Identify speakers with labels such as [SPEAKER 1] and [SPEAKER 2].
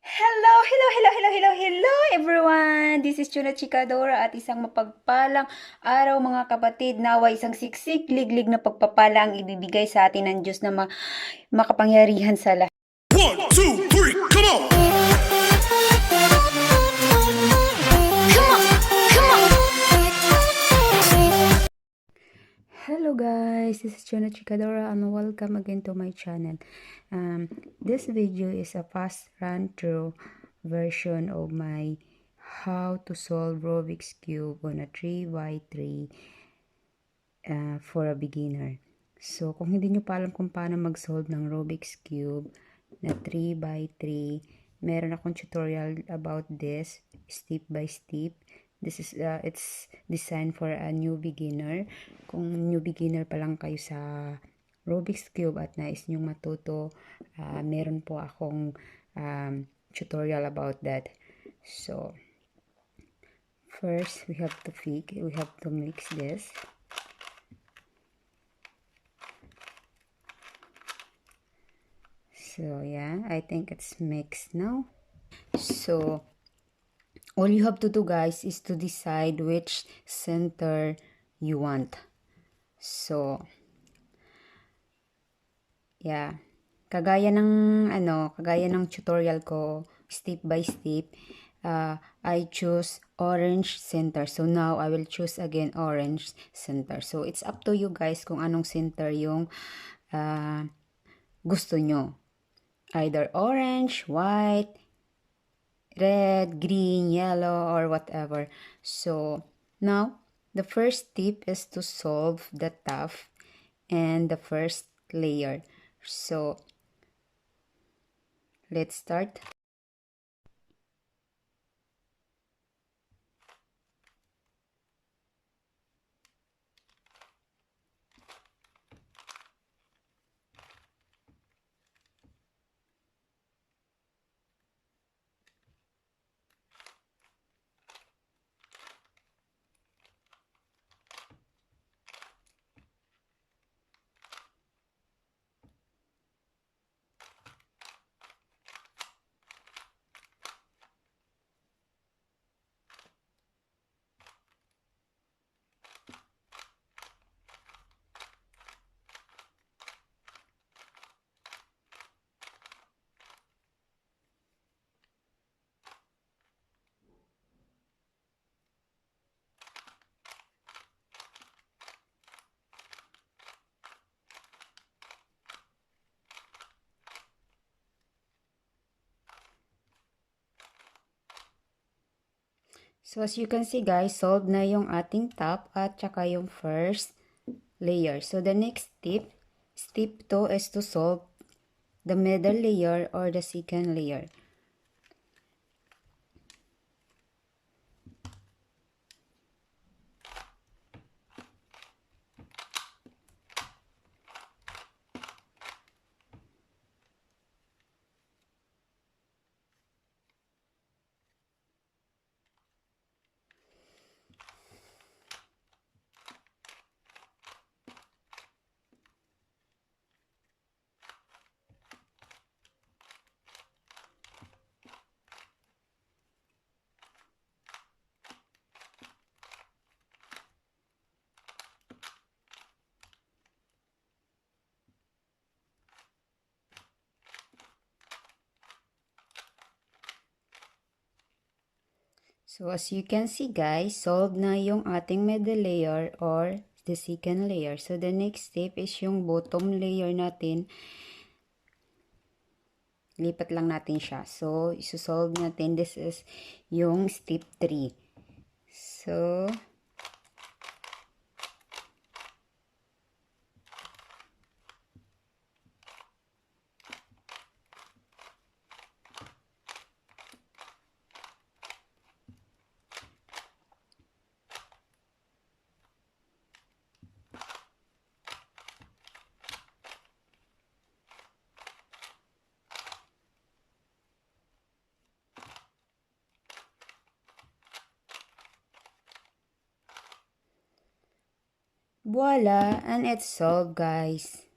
[SPEAKER 1] Hello everyone! This is Chuna Chikadora at isang mapagpalang araw mga kapatid. Nawa isang siksik, liglig na pagpapala ang ibibigay sa atin ng Diyos na makapangyarihan sa lahat.
[SPEAKER 2] 1, 2, 3, come on!
[SPEAKER 1] Hello guys, this is Chuna Chikadora and welcome again to my channel. This video is a fast run through version of my how to solve Rubik's Cube on a 3x3 for a beginner. So, kung hindi nyo pa alam kung paano mag-solve ng Rubik's Cube na 3x3, meron akong tutorial about this, step by step. This is, it's designed for a new beginner. Kung new beginner pa lang kayo sa Rubik's Cube at nais nyong matuto, meron po akong tutorial about that. So, first, we have to mix this. So, yeah, I think it's mixed now. So, all you have to do, guys, is to decide which center you want. So, yeah. Kagaya ng tutorial ko, step by step, I choose orange center. So, now, I will choose again orange center. So, it's up to you, guys, kung anong center yung gusto nyo. Either orange, white, red, green, yellow, or whatever. So, now, the first step is to solve the top and the first layer. So, let's start. So, as you can see, guys, solved na yung ating top at saka yung first layer. So, the next step 2 is to solve the middle layer or the second layer. So, as you can see, guys, solved na yung ating middle layer or the second layer. So, the next step is yung bottom layer natin. Lipat lang natin siya. So, isosolve natin. This is yung step 3. So, voila, and it's solved, guys.